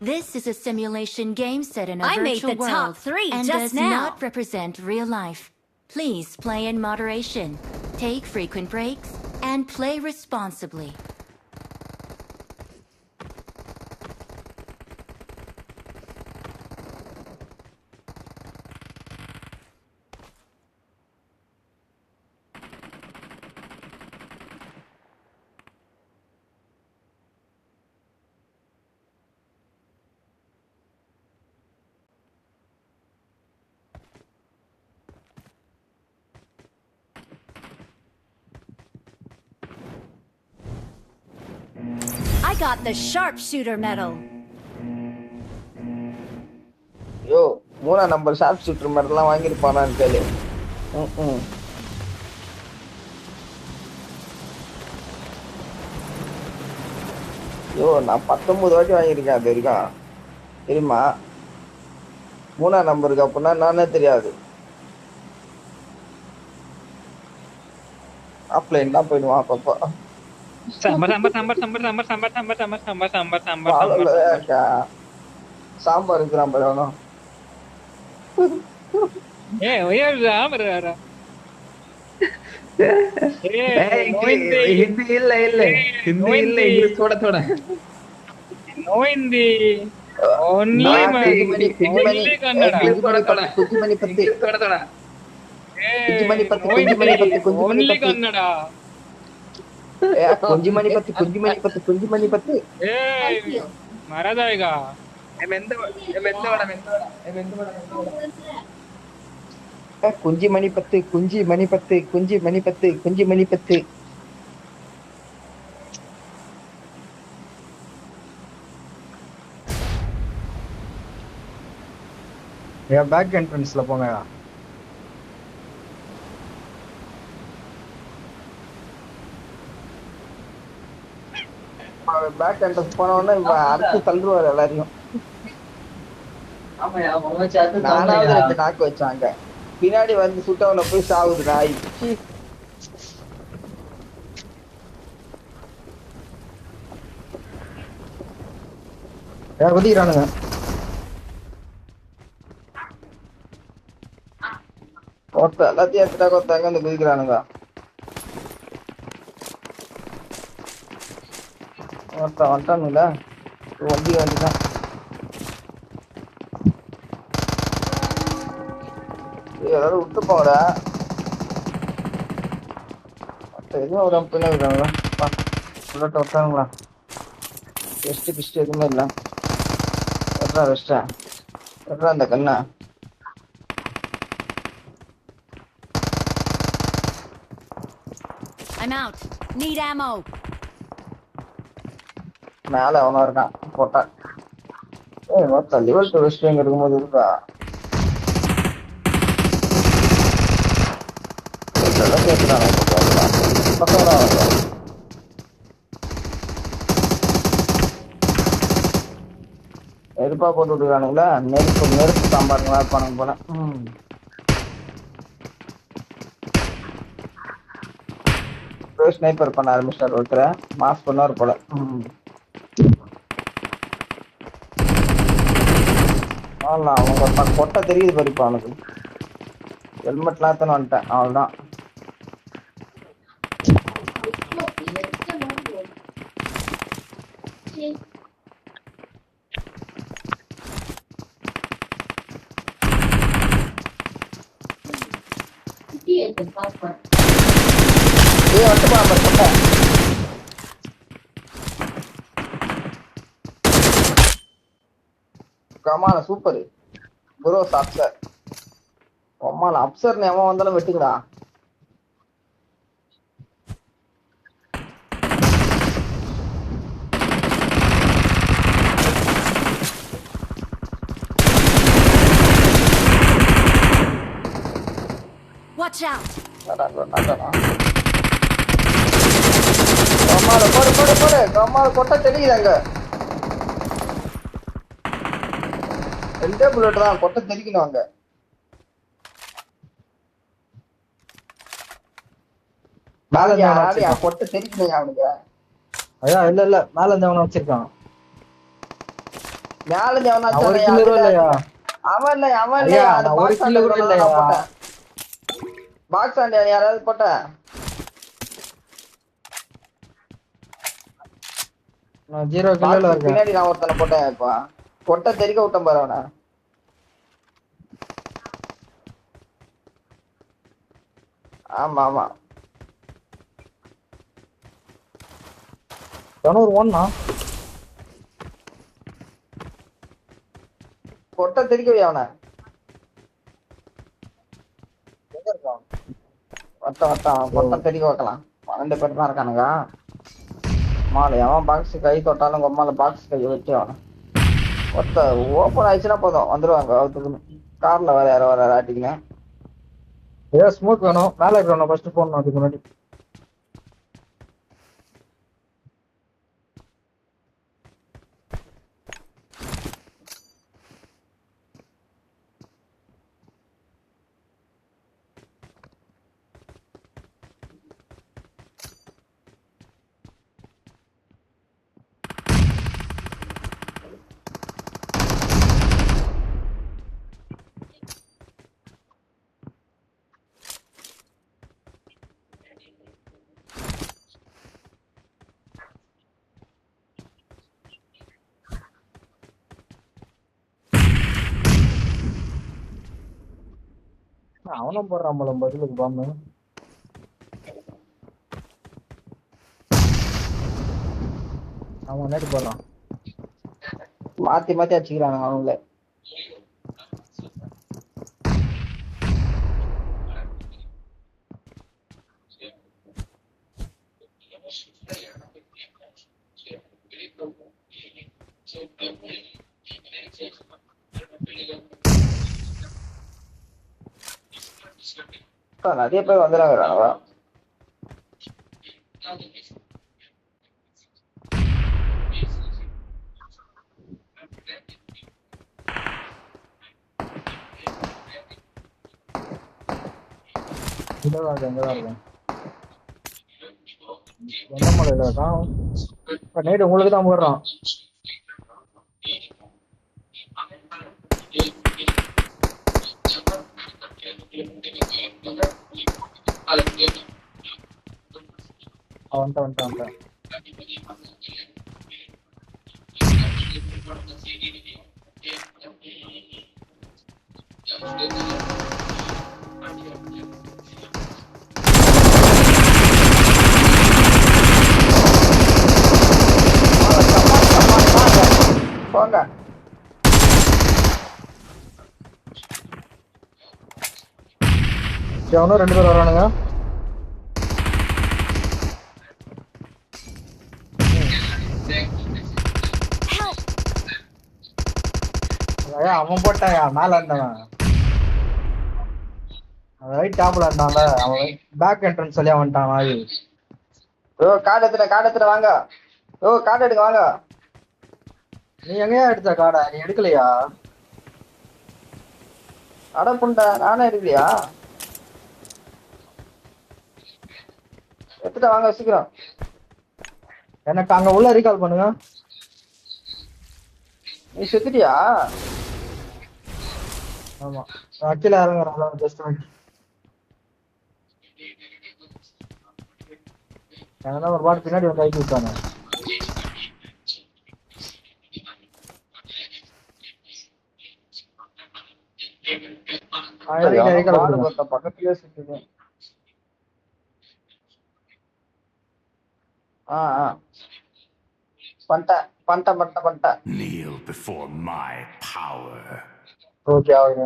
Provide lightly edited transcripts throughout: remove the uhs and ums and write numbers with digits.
This is a simulation game set in a virtual made the world top 3 and just does now. not represent real life. Please play in moderation, take frequent breaks, and play responsibly. I got the sharpshooter medal. யோ 3 number sharp shooter மெடல்லாம் வாங்கியிருப்பானான்னு கேளு. யோ நான் 19 வாட்டி வாங்கியிருக்கேன் அது வரைக்கும். தெரியுமா? 3 நம்பருக்கு அப்படின்னா நானே தெரியாது. ஆஃப்லைன் தான் போயிடுவான் அப்பப்போ. சாம்பார் இருக்கிறான் பழம். हिंदी ಇಲ್ಲ ಹಿಂದಿ ಇಲ್ಲ ಇಂಗ್ಲಿಷ್ थोड़ा थोड़ा नो हिंदी ओनली குஞ்சுமணி பத்து थोड़ा थोड़ा குஞ்சுமணி பத்து குஞ்சுமணி பத்து குஞ்சுமணி ओनली பத்து कन्नड़ा குஞ்சுமணி பத்து குஞ்சுமணி பத்து குஞ்சுமணி பத்து ए मारा जाएगा குஞ்சி மணி பத்து குஞ்சி மணி பத்து குஞ்சி மணி பத்து குஞ்சி மணி பத்து. பேக் என்ட்ரன்ஸ்ல போங்க. பேக் என்ட்ரன்ஸ் போன உடனே அடுத்து தள்ளுவாரு எல்லாரையும். நானாவது 2 நாக்கு வச்சாங்க, பின்னாடி வந்து சுட்டவனை போய் சாவுது நாய். குதிக்கிறானுங்க. எல்லாத்தையும் எடுத்துட்டா கொத்தாங்க வந்து குதிக்கிறானுங்க. வந்துட்டானுங்களா வண்டி வந்துட்டான். ஏதாவது விட்டு போங்கடா. எதுவும் ஒரு பின்னாடி விட்டாங்களா? வெஸ்ட் கிஸ்ட் எதுவுமே இல்லை. வெட்டா வெஸ்டா வெட்டா அந்த கண்ணா. I'm out. Need ammo. மேல அவனா இருக்கான் போட்டா. மொத்தம் லெவல் 2 வெஸ்ட் எங்க இருக்கும்போது இருக்கா? நெருப்பா போட்டு விட்டுருக்கானுங்களா? நெருப்பு சாம்பாருங்களா இருப்பானுங்க போல. ஸ்னைப்பர் பண்ண ஆரம்பிச்சார் ஒருத்தர. மாஸ் பண்ணார் போல. அவங்க கொட்டை தெரியுது பறிப்பா அவனுக்கு. ஹெல்மெட்லாம் எத்தனை வந்துட்டேன் அவ்வளோதான். கமான சூப்பர் ப்ரோ. அப்சர் அம்மால அப்சர் எவன் வந்தாலும் வெட்டுங்கடா. Watch out. கம்மால போடு போடு போடு. கம்மால கொட்டை தெரியுதாங்க. 2 புல்லட் தான், கொட்டை தெரிக்கணும் அங்க. கொட்டை தெரிக்கணும் அவனுக்கு. அதான் இல்ல மேல இருந்து அவனை வச்சிருக்கான். மேல எவனாச்சும் ஒரு அவனை கில்லரும் அதுல- இல்லையா? அவன் இல்ல அவன் ஐயா, இல்லையா அந்த நான் ஒரு பாக்ஸ் கில்லு கூட ஆண்ட இல்லையா? போட்டேன் பாக்ஸ் ஆண்ட யாராவது போட்ட நான் 0 கில்லல பாக்ஸ் இருக்கேன். பின்னாடி நான் ஒருத்தனை போட்டேன் இப்ப கொட்டை தெறிக்க விட்டேன் பாரு அவனை ஆமா ஆமா எவனோ ஒரு ஒண்ணா கொட்டை தெறிக்கவே அவனை எங்க இருக்கான்? வட்டம் கொட்டை தெறிக்க வைக்கலாம் 2 பேர் தான் இருக்கானுங்க மாலை அவன் பாக்ஸ் கை தொட்டாலும் கொம்மால பாக்ஸ் கை வச்சு அவனை ஒருத்த ஓப்பன் ஆயிடுச்சுன்னா போதும் வந்துருவாங்க அவத்துக்குன்னு கார்ல வேற யாரோ வர ஆட்டிங்க ஏதோ ஸ்மோக் வேணும். மேல இருக்கணும் ஃபர்ஸ்ட் போடணும் அதுக்கு முன்னாடி. அவனும் போடுறான் போல பதிலுக்கு பாம்பு. அவன் நேட்டு போடுறான். மாத்தி மாத்தி அடிச்சுக்கிறாங்க அவங்களே நிறைய பேர் வந்துடுறாங்க எங்கதான் இருக்கேன். எந்த மலையில இருக்கான்? நேட்டு உங்களுக்கு தான் போடுறான். வந்துட்டான். போங்க அவனும் 2 பேர் வரானுங்க. அவன் போட்டாயா மேல இருந்தவன் ரைட் டாப்ல இருந்தான்ல அவன் பேக் என்ட்ரன்ஸ் வழியா வந்துட்டான் நாய். காடு எடுத்துட்டு வாங்க காடு எடுங்க வாங்க நீ எங்கயா எடுத்த காடை? நீ எடுக்கலையா? அடப்புண்டா நானே எடுக்கலையா எடுத்துட்டு வாங்க சீக்கிரம் எனக்கு அங்க உள்ள ரீகால் பண்ணுங்க. நீ செத்துட்டியா ஆமா கீழே இறங்குறான் ஜஸ்ட் ஒரு பாட்டு பின்னாடி வந்து கைக்கு விட்டாங்க. பக்கத்துலயே சுத்துது பண்ணிட்டேன் Kneel before my power. Okay ஆகுங்க.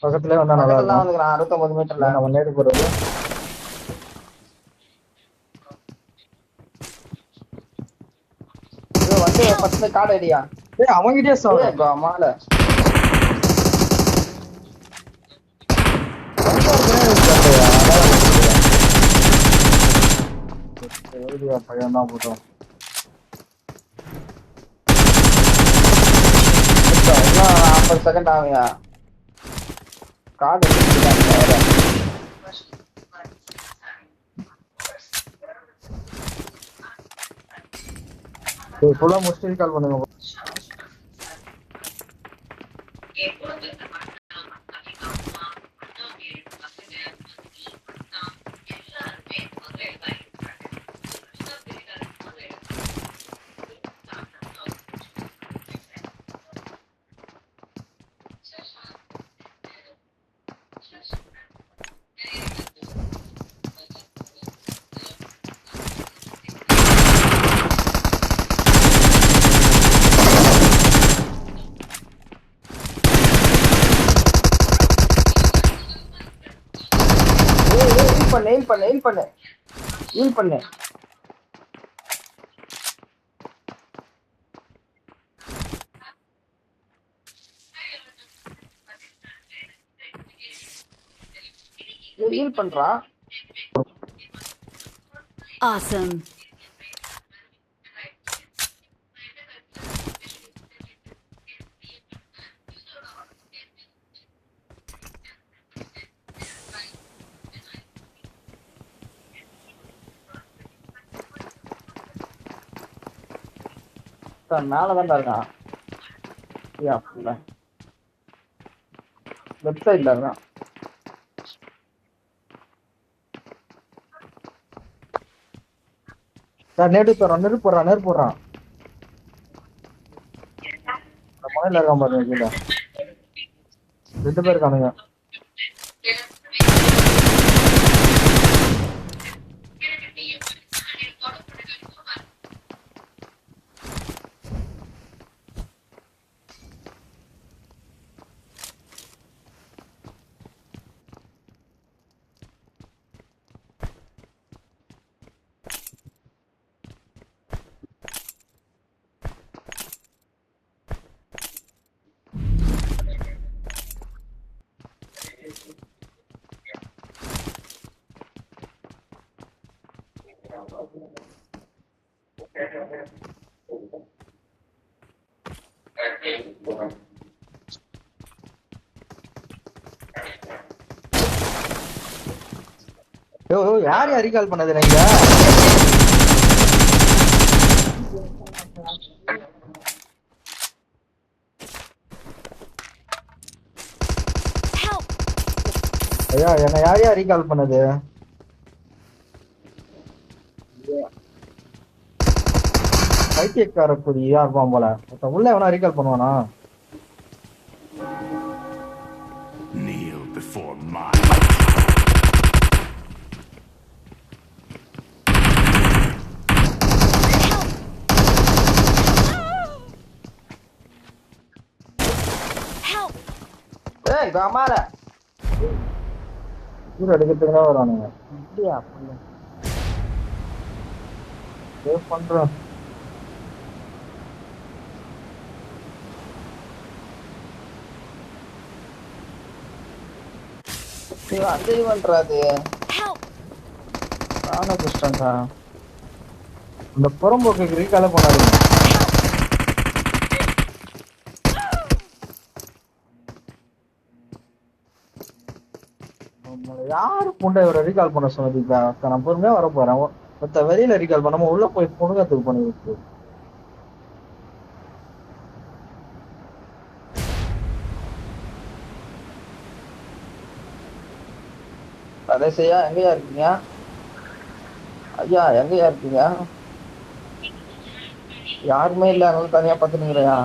பக்கத்துலயே வந்தா நல்லா பக்கத்துல இருக்கும். வந்துக்கிறான் 69 மீட்டர்ல நம்ம நேரு போறது. வந்து 10 காடு அடியா அவங்கிட்டே சாப்பிடு மாலை பையன் தான் போட்டோம். 50 செகண்ட் ஆகுங்க காடு ஃபுல்லா முடிச்சுட்டு ரீகால் பண்ணுங்க. ஹீல் பண்ணு. ஹீல் பண்றா. Awesome. மேலதான்டா இருக்கான். லெஃப்ட் சைட்ல இருக்கான். சார் நெருப்பு போடுறான். மலையில இருக்கான் பாருங்க கீழே. 2 பேர் இருக்கானுங்க. யார் ரீகால் பண்ணது நீங்க? Help! ஐயா என்ன யார் ரீகால் பண்ணது? பைத்தியக்கார புரியா இருப்பான் போல. உள்ள எவனா ரீகால் பண்ணுவானா? Kneel before my Help! ஏய் கமால. ஊர் எடுக்கிறதுக்கு தான் வரானுங்க. அப்படியா? சேவ் பண்றேன். அஞ்சலி பண்றாது. Help! நானும் கஷ்டம்டா. இந்த புறம்போக்கு ரீகாலே பண்ணாதீங்க. யாரு புண்டை இவரை ரீகால் பண்ண சொன்னதுக்கா? நான் பொறுமையா வர போறேன். மொத்த வெளியில ரீகால் பண்ணாம உள்ள போய் பொண்ணுங்கத்துக்கு பண்ணி விட்டு. கடைசியா எங்கயா இருக்கீங்க? ஐயா எங்கயா இருக்கீங்க? யாருமே இல்ல, அதனால தனியா பாத்துனுங்கிறியா?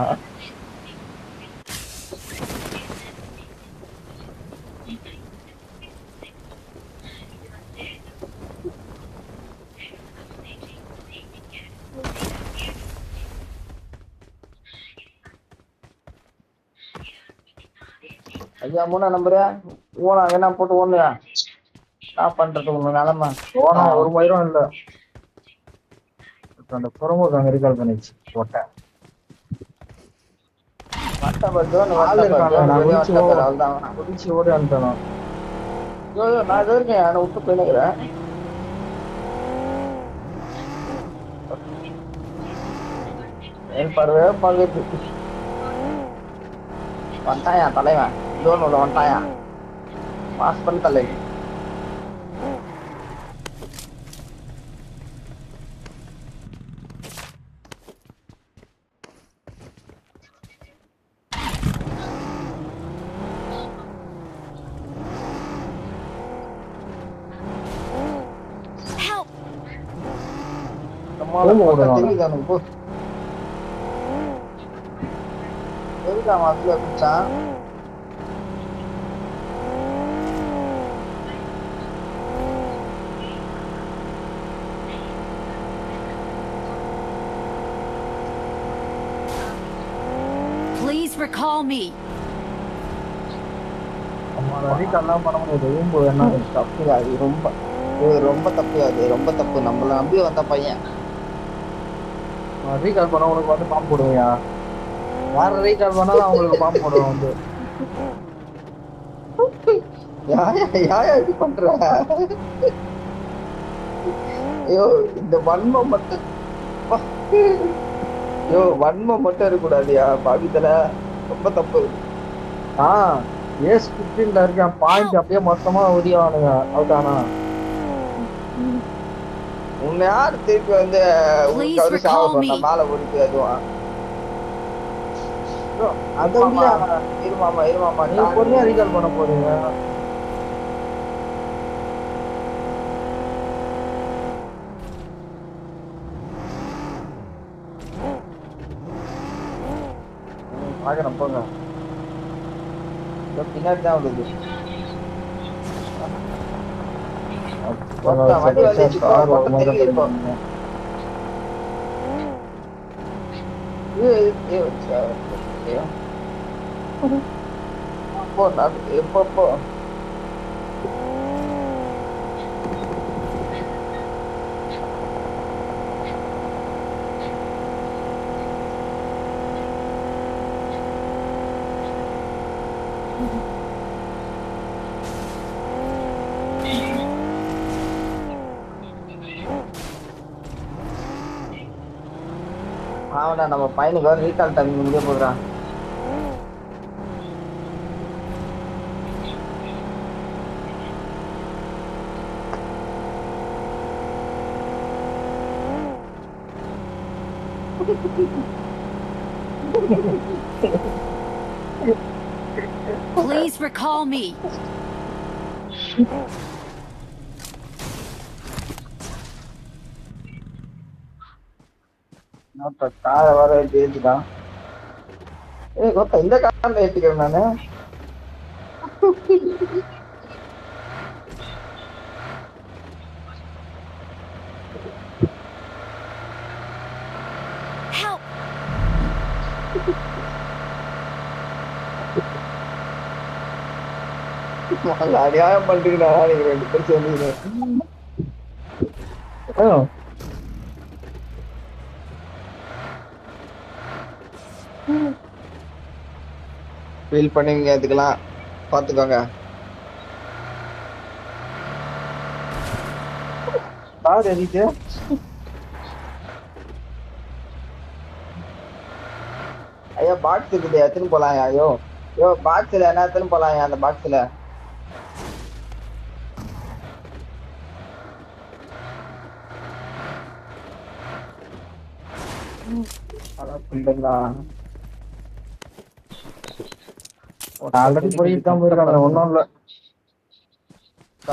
ஐயா 3 நம்பரு ஓனா என்ன போட்டு ஒண்ணுயா நான் பண்றது உங்க நிலைமை. போனா ஒரு மயிரும் இல்ல. அந்த புறம்போக்கு அங்க ரீகால் பண்ணிச்சு போட்டேன். குதிச்சு ஓடி அனுப்பணும். நான் இது இருக்கேன், நான் விட்டு போயினுக்கிறேன். பருவே பகுதி வந்துட்டாயா தலைவன், ஜோன் உள்ள வந்துட்டாயா, பாஸ் பண்ணி தலைவன். நம்மளால பக்கம் தெரியுது அவனுக்கு போ. எதுக்கு அவன் அதுல குடிச்சான்? Please recall me. நம்மளால ரீகால்லாம் பண்ண முடியாது. ஊம்பு என்ன தப்பு அது ரொம்ப ரொம்ப தப்பு, அது ரொம்ப தப்பு. நம்மள நம்பி வந்த பையன் ரீகால் பண்ண உனக்கு வந்து பாம்பு போடுவியா? யார ரீகால் பண்ணாலும் அவங்களுக்கு பாம்பு போடுவோம் வந்து. யாயா இது பண்ற? ஐயோ இந்த வன்மம் மட்டும் ஐயோ வன்மம் மட்டும் இருக்கக்கூடாதுயா பாவித்தல, ரொம்ப தப்பு. ஏஸ் 15ல இருக்கான், பாயிண்ட் அப்படியே மொத்தமா ஒதியானுங்க அவுட் ஆனா. உன்னை யாரு திருப்பி வந்து Please உனக்கு recall me. மேல ஓடிட்டு அதுவும் அது இருமாமா இருமாமா நீங்க பொறுமையா ரீகால் பண்ண போறீங்க. பாக்குறேன் போங்க. பின்னாடி தான் விடுது. எப்போ அவனா நம்ம பையனுக்கு வர ரீகால் டைம் முடிய போகிறான். Please recall me. கார வர ஏற்றிட்டான். கொத்த இந்த காரில் ஏற்றிக்கிறேன் நானு. Help. அநியாயம் பண்றீங்களா நீங்க ரெண்டு பேரும் சேர்ந்து? ஃபீல் பண்ணுவீங்க, இதுக்கெல்லாம் பாத்துக்கோங்க. கார் எரியுது. ஐயோ பாக்ஸ் இருக்குது, எத்தனை போலாம்? ஐயோ ஐயோ பாக்ஸ்ல என்ன எத்தனை போலாம்? அந்த பாக்ஸ்ல ஆல்ரெடி போயிட்டு தான் போயிருக்காங்க. ஒன்றும் இல்லை,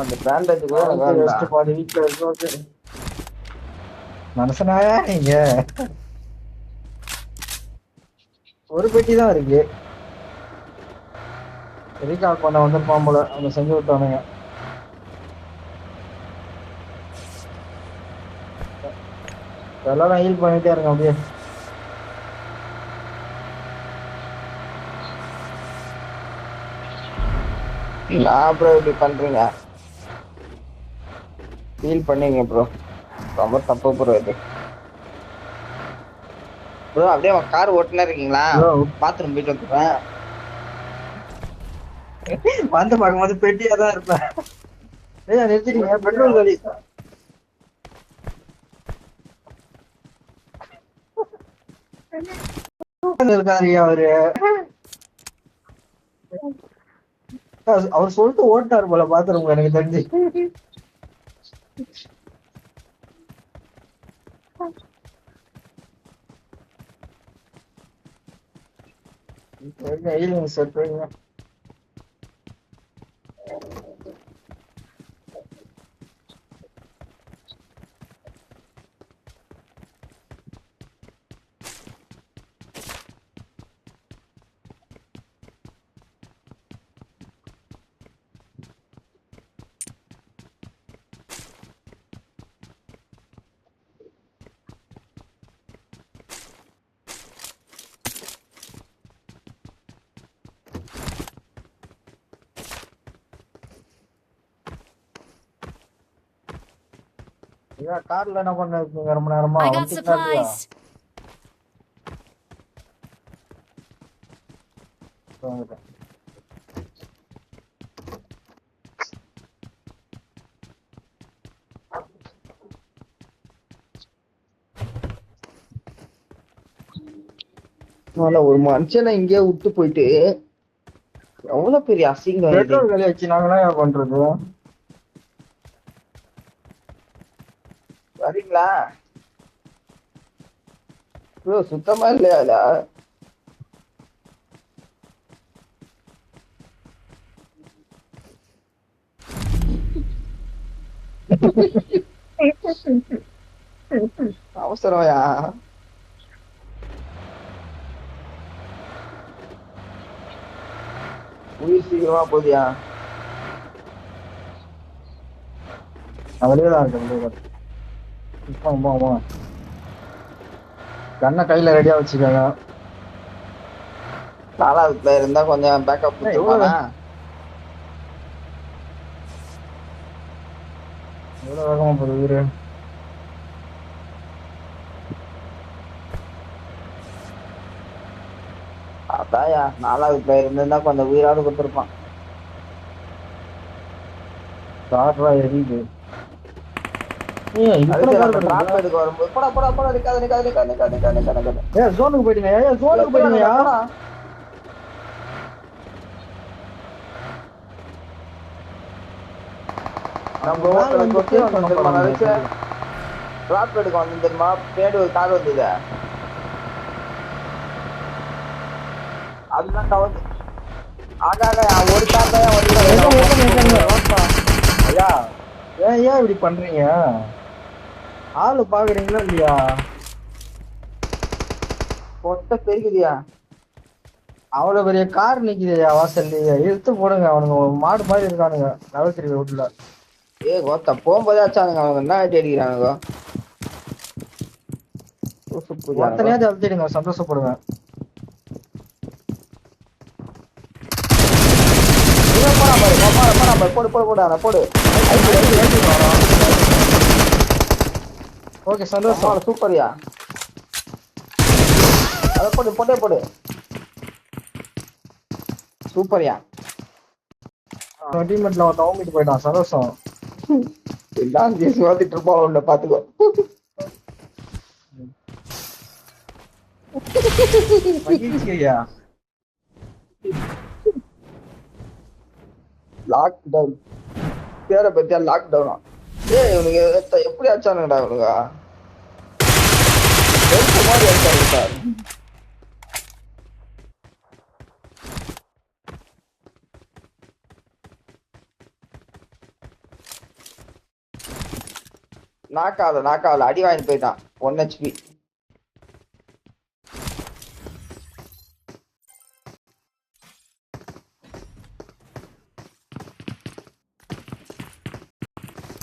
அந்த பேண்டேஜ் கூட எனக்கு வேண்டாம். பாதி வீட்டில் இருக்கு. மனுஷனாயா நீங்க? ஒரு பெட்டி தான் இருக்கு. ரீகால் பண்ண வந்திருப்பான் போல, அவங்க செஞ்சு விட்டானுங்க. எல்லாரும் ஹீல் பண்ணிட்டே இருங்க அப்படியே. நான் ப்ரோ இப்படி பண்றீங்க, ஃபீல் பண்ணீங்க ப்ரோ, ரொம்ப தப்பு ப்ரோ இது. ப்ரோ அப்படியே கார் ஓட்டுனா இருக்கீங்களா? பாத்ரூம் போயிட்டு வந்துடுறேன். வந்து பார்க்கும்போது பெட்டியா தான் இருப்பேன். நிறுத்திட்டீங்க, பெட்ரோல் வலி இருக்காருயா அவரு. அவர் சொல்லிட்டு ஓட்டாரு போல பாத்துருங்க எனக்கு தெரிஞ்சு. செட் வைங்க. ஐயா கார்ல என்ன பண்ண இருக்கீங்க ரொம்ப நேரமா I got வந்துட்டீங்களா இல்லையா? supplies. வந்துட்டேன். ஒரு மனுஷனை இங்கே விட்டு போயிட்டு எவ்வளவு பெரிய அசிங்கம் இது. பெட்ரோல் விலை வச்சு நாங்களா என்ன பண்றது? வரீங்களா ப்ரோ? சுத்தமா இல்லையா? அவசரம்யா. உயிர் சீக்கிரமா போதியா? நான் வெளியே தான் இருக்கேன். இப்போ கண்ணை கையில ரெடியா வச்சுக்கோங்க. 4வது பிளேயர் இருந்தா கொஞ்சம் பேக்கப் கொடுத்துருவானா? எவ்வளவு வேகமா போகுது உயிரு. அதாயா 4வது பிளேயர் இருந்தா கொஞ்சம் உயிராவது கொடுத்துருப்பான். கார்ரா எரியுது. டிராப் எடுக்க வரும்போது போடா போடா போடா நிக்காத. ஜோனுக்கு போயிட்டீங்க. ஜோனுக்கு போயிட்டீங்க. நம்ம டிராப் எடுக்க வந்து தெரியுமா? பின்னாடி ஒரு கார் வந்தது, அதுதான் கவர்ந்து ஆகாக ஒரு கார் தான் வந்து. ஐயா ஏன் இப்படி பண்றீங்க? ஆளு பாக்குறீங்களா இல்லையா? கொட்ட பெருகுதியா? அவ்வளவு பெரிய கார் நிக்குதுயா வாசல்லையே. இழுத்து போடுங்க. அவனுங்க மாடு மாதிரி இருக்கானுங்க நவக்கிரி ரோட்ல. கோத்தா போகும்போதே ஆச்சானுங்க அவங்க. என்ன ஆட்டி அடிக்கிறானுங்க? ஒருத்தனையாவது அழுத்திடுங்க, சந்தோஷப்படுங்க. போடு. ஓகே சந்தோஷம். சூப்பர்யா. அத போடு. சூப்பர்யா. டீம்மேட்ல ஒருத்தன் ஓமிட்டு போயிட்டான். சந்தோஷம். எல்லாம் பேசுவாதிட்டு இருப்போம். உள்ள பாத்துக்கோ. மகிழ்ச்சியா லாக்டவுன் பேரை பத்தியா? லாக்டவுனா? இவனுக்கு எப்படி ஆச்சானுங்கடா இவனுங்க? மாதிரி ஆச்சானுங்க சார். நாக்காவல அடி வாங்கி போயிட்டான். 1 HP.